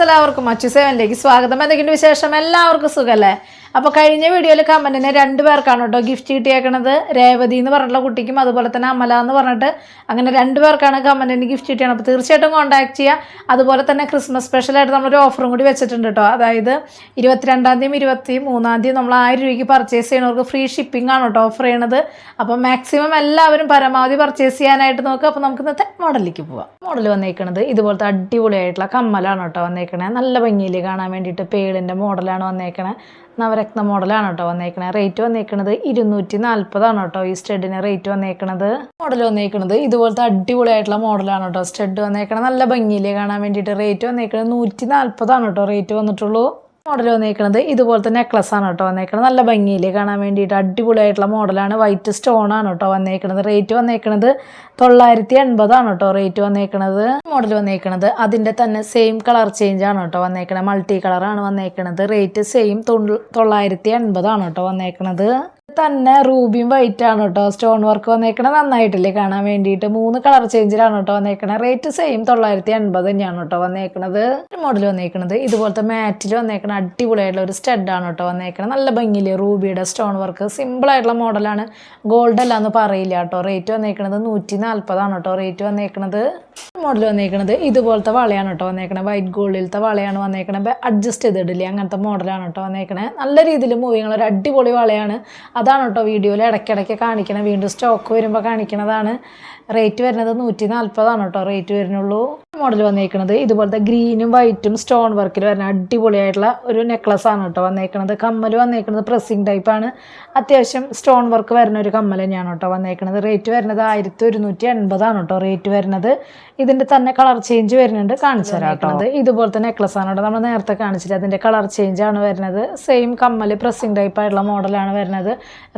എല്ലാവർക്കും മച്ചു സേവനിലേക്ക് സ്വാഗതം. എന്തൊക്കെയുണ്ട് വിശേഷം? എല്ലാവർക്കും സുഖമല്ലേ? അപ്പോൾ കഴിഞ്ഞ വീഡിയോയിൽ കമൻറ്റിന് 2 പേർക്കാണ് കേട്ടോ ഗിഫ്റ്റ് കിട്ടിയേക്കണത്. രേവതി എന്ന് പറഞ്ഞിട്ടുള്ള കുട്ടിക്കും അതുപോലെ തന്നെ അമല എന്ന് പറഞ്ഞിട്ട് അങ്ങനെ 2 പേർക്കാണ് കമൻറ്റിന് ഗിഫ്റ്റ് കിട്ടിയത്. അപ്പോൾ തീർച്ചയായിട്ടും കോൺടാക്ട് ചെയ്യുക. അതുപോലെ തന്നെ ക്രിസ്മസ് സ്പെഷ്യലായിട്ട് നമ്മളൊരു ഓഫറും കൂടി വെച്ചിട്ടുണ്ട് കേട്ടോ. അതായത് 22-ാം തീയതി 23-ാം തീയതി നമ്മൾ 1000 രൂപയ്ക്ക് പർച്ചേസ് ചെയ്യുന്നവർക്ക് ഫ്രീ ഷിപ്പിംഗ് ആണ് കേട്ടോ ഓഫർ ചെയ്യണത്. അപ്പോൾ മാക്സിമം എല്ലാവരും പരമാവധി പർച്ചേസ് ചെയ്യാനായിട്ട് നോക്കുക. അപ്പോൾ നമുക്ക് ഇന്നത്തെ മോഡലിലേക്ക് പോവാം. മോഡൽ വന്നേക്കണത് ഇതുപോലത്തെ അടിപൊളിയായിട്ടുള്ള കമ്മലാണ് കേട്ടോ വന്നേക്കണേ. നല്ല ഭംഗിയിൽ കാണാൻ വേണ്ടിയിട്ട് പേളിൻ്റെ മോഡലാണ് വന്നേക്കണേ. നവരത്ന മോഡലാണ് കേട്ടോ വന്നേക്കണേ. റേറ്റ് വന്നേക്കണത് 240 കേട്ടോ ഈ സ്റ്റഡിന് റേറ്റ് വന്നേക്കണത്. മോഡൽ വന്നേക്കണത് ഇതുപോലത്തെ അടിപൊളിയായിട്ടുള്ള മോഡലാണ് കേട്ടോ സ്റ്റഡ് വന്നേക്കണത്. നല്ല ഭംഗിയിൽ കാണാൻ വേണ്ടിയിട്ട് റേറ്റ് വന്നേക്കണത് 140 കേട്ടോ റേറ്റ് വന്നിട്ടുള്ളൂ. മോഡൽ വന്നേക്കണത് ഇതുപോലത്തെ നെക്ലസ് ആണ് കേട്ടോ വന്നേക്കണത്. നല്ല ഭംഗിയിൽ കാണാൻ വേണ്ടിയിട്ട് അടിപൊളിയായിട്ടുള്ള മോഡലാണ്. വൈറ്റ് സ്റ്റോൺ ആണ് കേട്ടോ വന്നേക്കണത്. റേറ്റ് വന്നേക്കണത് 980 കേട്ടോ റേറ്റ് വന്നേക്കണത്. മോഡൽ വന്നേക്കണത് അതിൻ്റെ തന്നെ സെയിം കളർ ചേഞ്ച് ആണ് കേട്ടോ വന്നേക്കണത്. മൾട്ടി കളറാണ് വന്നേക്കണത്. റേറ്റ് സെയിം 980 കേട്ടോ വന്നേക്കണത്. തന്നെ റൂബിയും വൈറ്റ് ആണ് കേട്ടോ സ്റ്റോൺ വർക്ക് വന്നേക്കണത്. നന്നായിട്ടില്ലേ കാണാൻ വേണ്ടിയിട്ട്. 3 കളർ ചേഞ്ചിലാണ് കേട്ടോ വന്നേക്കണത്. റേറ്റ് സെയിം 980 തന്നെയാണ് കേട്ടോ വന്നേക്കണത്. മോഡൽ വന്നേക്കണത് ഇതുപോലത്തെ മാറ്റിൽ വന്നേക്കണ അടിപൊളിയായിട്ടുള്ള ഒരു സ്റ്റഡാണ് കേട്ടോ വന്നേക്കണത്. നല്ല ഭംഗിയിൽ റൂബിയുടെ സ്റ്റോൺ വർക്ക് സിമ്പിളായിട്ടുള്ള മോഡലാണ്. ഗോൾഡ് അല്ല എന്ന് പറയില്ല കേട്ടോ. റേറ്റ് വന്നേക്കണത് 140 കേട്ടോ റേറ്റ് വന്നേക്കണത്. മോഡൽ വന്നേക്കണത് ഇതുപോലത്തെ വളയാണ് കേട്ടോ വന്നേക്കണത്. വൈറ്റ് ഗോൾഡിലത്തെ വളയാണ് വന്നേക്കണത്. അഡ്ജസ്റ്റ് ചെയ്തിടില്ലേ അങ്ങനത്തെ മോഡലാണ് കേട്ടോ വന്നേക്കണത്. നല്ല രീതിയിൽ മൂവിങ് ഒരു അടിപൊളി വളയാണ്. അതാണ് കേട്ടോ വീഡിയോയിൽ ഇടയ്ക്കിടയ്ക്ക് കാണിക്കണം. വീണ്ടും സ്റ്റോക്ക് വരുമ്പോൾ കാണിക്കണതാണ്. റേറ്റ് വരുന്നത് 140 കേട്ടോ റേറ്റ് വരുന്നുള്ളൂ. മോഡൽ വന്നേക്കണത് ഇതുപോലത്തെ ഗ്രീനും വൈറ്റും സ്റ്റോൺ വർക്കിൽ വരുന്ന അടിപൊളിയായിട്ടുള്ള ഒരു നെക്ലസ് ആണ് കേട്ടോ വന്നേക്കണത്. കമ്മൽ വന്നേക്കണത് പ്രസ്സിങ് ടൈപ്പാണ്. അത്യാവശ്യം സ്റ്റോൺ വർക്ക് വരുന്ന ഒരു കമ്മൽ തന്നെയാണ് കേട്ടോ വന്നേക്കണത്. റേറ്റ് വരുന്നത് 1180 കേട്ടോ റേറ്റ് വരുന്നത്. ഇതിൻ്റെ തന്നെ കളർ ചേഞ്ച് വരുന്നുണ്ട്. കാണിച്ചു തരാം കേട്ടോ. ഇതുപോലത്തെ നെക്ലസ് ആണ് കേട്ടോ നമ്മൾ നേരത്തെ കാണിച്ചിട്ട്. അതിൻ്റെ കളർ ചേഞ്ച് ആണ് വരുന്നത്. സെയിം കമ്മൽ പ്രസ്സിങ് ടൈപ്പായിട്ടുള്ള മോഡലാണ് വരുന്നത്.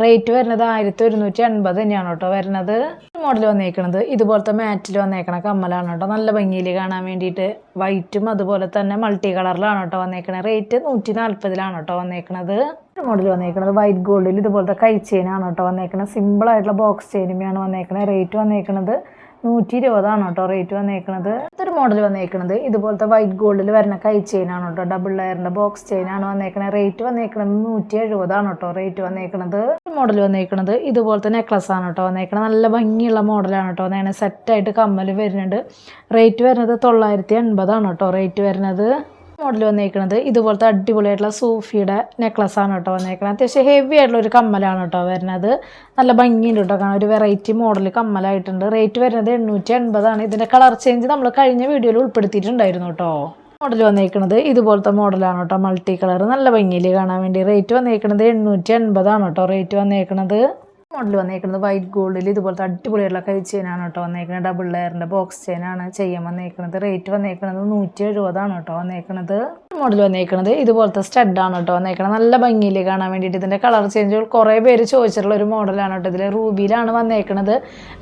റേറ്റ് വരുന്നത് 1180 തന്നെയാണ് കേട്ടോ വരുന്നത്. മോഡൽ വന്നേക്കണത് ഇതുപോലത്തെ മാറ്റിൽ വന്നേക്കണ കമ്മലാണ് കേട്ടോ. നല്ല ഭംഗിയിൽ കാണാൻ വേണ്ടിയിട്ട് വൈറ്റും അതുപോലെ തന്നെ മൾട്ടി കളറിലാണ് കേട്ടോ വന്നേക്കണത്. റേറ്റ് 140 കേട്ടോ വന്നേക്കണത്. മോഡൽ വന്നേക്കണത് വൈറ്റ് ഗോൾഡിൽ ഇതുപോലത്തെ കൈ ചെയിനാണ് കേട്ടോ വന്നേക്കണത്. സിമ്പിളായിട്ടുള്ള ബോക്സ് ചെയിനുമാണ് വന്നേക്കണത്. റേറ്റ് വന്നേക്കണത് 120 കേട്ടോ റേറ്റ് വന്നേക്കണത്. അടുത്തൊരു മോഡൽ വന്നേക്കണത് ഇതുപോലത്തെ വൈറ്റ് ഗോൾഡിൽ വരുന്ന കൈ ചെയിനാണ് കേട്ടോ. ഡബിൾ ലെയറിൻ്റെ ബോക്സ് ചെയിനാണ് വന്നേക്കണത്. റേറ്റ് വന്നേക്കണത് 170 കേട്ടോ റേറ്റ് വന്നേക്കണത്. മോഡൽ വന്നേക്കണത് ഇതുപോലത്തെ നെക്ലസ് ആണ് കേട്ടോ വന്നേക്കണത്. നല്ല ഭംഗിയുള്ള മോഡലാണ് കേട്ടോ. നേരെ സെറ്റായിട്ട് കമ്മൽ വരുന്നുണ്ട്. റേറ്റ് വരുന്നത് 980 കേട്ടോ റേറ്റ് വരുന്നത്. മോഡൽ വന്നേക്കണത് ഇതുപോലത്തെ അടിപൊളിയായിട്ടുള്ള സൂഫിയുടെ നെക്ലസ് ആണ് കേട്ടോ വന്നേക്കണത്. അത്യാവശ്യം ഹെവി ആയിട്ടുള്ള ഒരു കമ്മലാണ് കേട്ടോ വരുന്നത്. നല്ല ഭംഗിയുണ്ട് കേട്ടോ കാണാൻ. ഒരു വെറൈറ്റി മോഡൽ കമ്മലായിട്ടുണ്ട്. റേറ്റ് വരുന്നത് 880. ഇതിൻ്റെ കളർ ചേഞ്ച് നമ്മൾ കഴിഞ്ഞ വീഡിയോയിൽ ഉൾപ്പെടുത്തിയിട്ടുണ്ടായിരുന്നു കേട്ടോ. മോഡൽ വന്നേക്കണത് ഇതുപോലത്തെ മോഡലാണ് കേട്ടോ. മൾട്ടി കളർ നല്ല ഭംഗിയിൽ കാണാൻ വേണ്ടി. റേറ്റ് വന്നേക്കണത് 880 കേട്ടോ റേറ്റ് വന്നേക്കണത്. മോഡൽ വന്നേക്കുന്നത് വൈറ്റ് ഗോൾഡിൽ ഇതുപോലത്തെ അടിപൊളിയായിട്ടുള്ള കൈ ചെയിനാണ് കേട്ടോ വന്നേക്കുന്നത്. ഡബിൾ ലെയറിൻ്റെ ബോക്സ് ചെയിനാണ് ചെയ്യാൻ വന്നേക്കുന്നത്. റേറ്റ് വന്നേക്കുന്നത് 170 കേട്ടോ വന്നേക്കുന്നത്. മോഡൽ വന്നേക്കുന്നത് ഇതുപോലത്തെ സ്റ്റഡാണ് കേട്ടോ വന്നേക്കുന്നത്. നല്ല ഭംഗിയിൽ കാണാൻ വേണ്ടിയിട്ട്. ഇതിൻ്റെ കളർ ചേഞ്ചുകൾ കുറേ പേര് ചോദിച്ചിട്ടുള്ള ഒരു മോഡലാണ് കേട്ടോ. ഇതിൽ റൂബിയിലാണ് വന്നേക്കുന്നത്.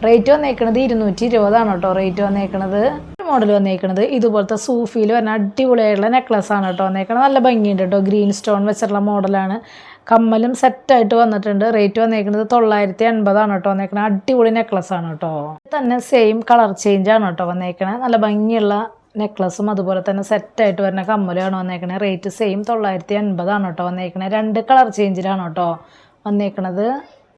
റേറ്റ് വന്നേക്കുന്നത് 220 കേട്ടോ റേറ്റ് വന്നേക്കുന്നത്. മോഡൽ വന്നേക്കുന്നത് ഇതുപോലത്തെ സൂഫിയിൽ വരുന്ന അടിപൊളിയായിട്ടുള്ള നെക്ലസ് ആണ് കേട്ടോ വന്നേക്കുന്നത്. നല്ല ഭംഗിയുണ്ട് കേട്ടോ. ഗ്രീൻ സ്റ്റോൺ വെച്ചിട്ടുള്ള മോഡലാണ്. കമ്മലും സെറ്റായിട്ട് വന്നിട്ടുണ്ട്. റേറ്റ് വന്നേക്കുന്നത് 980 കേട്ടോ വന്നേക്കുന്നത്. അടിപൊളി നെക്ലസ് ആണ് കേട്ടോ. തന്നെ സെയിം കളർ ചേഞ്ച് ആണ് കേട്ടോ വന്നേക്കണത്. നല്ല ഭംഗിയുള്ള നെക്ലസും അതുപോലെ തന്നെ സെറ്റായിട്ട് വരുന്ന കമ്മലാണ് വന്നേക്കണത്. റേറ്റ് സെയിം 980 കേട്ടോ വന്നേക്കണത്. 2 കളർ ചേഞ്ചിലാണ് കേട്ടോ വന്നേക്കണത്.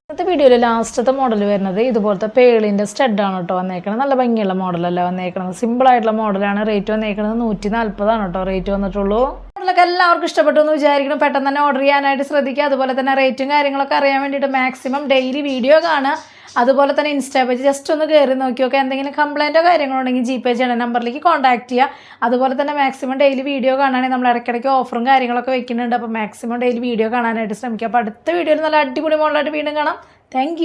ഇന്നത്തെ വീഡിയോയിൽ ലാസ്റ്റത്തെ മോഡൽ വരുന്നത് ഇതുപോലത്തെ പേളിൻ്റെ സ്റ്റഡാണ് കേട്ടോ വന്നേക്കണത്. നല്ല ഭംഗിയുള്ള മോഡലല്ല വന്നേക്കണത്. സിമ്പിളായിട്ടുള്ള മോഡലാണ്. റേറ്റ് വന്നേക്കണത് 140 കേട്ടോ റേറ്റ് വന്നിട്ടുള്ളൂ. മോഡലൊക്കെ എല്ലാവർക്കും ഇഷ്ടപ്പെട്ടു എന്ന് വിചാരിക്കണം. പെട്ടെന്ന് തന്നെ ഓർഡർ ചെയ്യാനായിട്ട് ശ്രദ്ധിക്കുക. അതുപോലെ തന്നെ റേറ്റും കാര്യങ്ങളൊക്കെ അറിയാൻ വേണ്ടിയിട്ട് മാക്സിമം ഡെയിലി വീഡിയോ കാണുക. അതുപോലെ തന്നെ ഇൻസ്റ്റാ പേജ് ജസ്റ്റ് ഒന്ന് കയറി നോക്കി നോക്കുക. എന്തെങ്കിലും കംപ്ലയിൻറ്റോ കാര്യങ്ങളോ ഉണ്ടെങ്കിൽ GPay ചെയ്യണ നമ്പറിലേക്ക് കോൺടാക്ട് ചെയ്യുക. അതുപോലെ തന്നെ മാക്സിമം ഡെയിലി വീഡിയോ കാണുകയാണെങ്കിൽ നമ്മൾ ഇടയ്ക്കിടയ്ക്ക് ഓഫറും കാര്യങ്ങളൊക്കെ വെക്കുന്നുണ്ട്. അപ്പോൾ മാക്സിമം ഡെയിലി വീഡിയോ കാണാനായിട്ട് ശ്രമിക്കുക. അപ്പോൾ അടുത്ത വീഡിയോയിൽ നല്ല അടിപൊളി മോഡലായിട്ട് വീണ്ടും കാണാം. താങ്ക്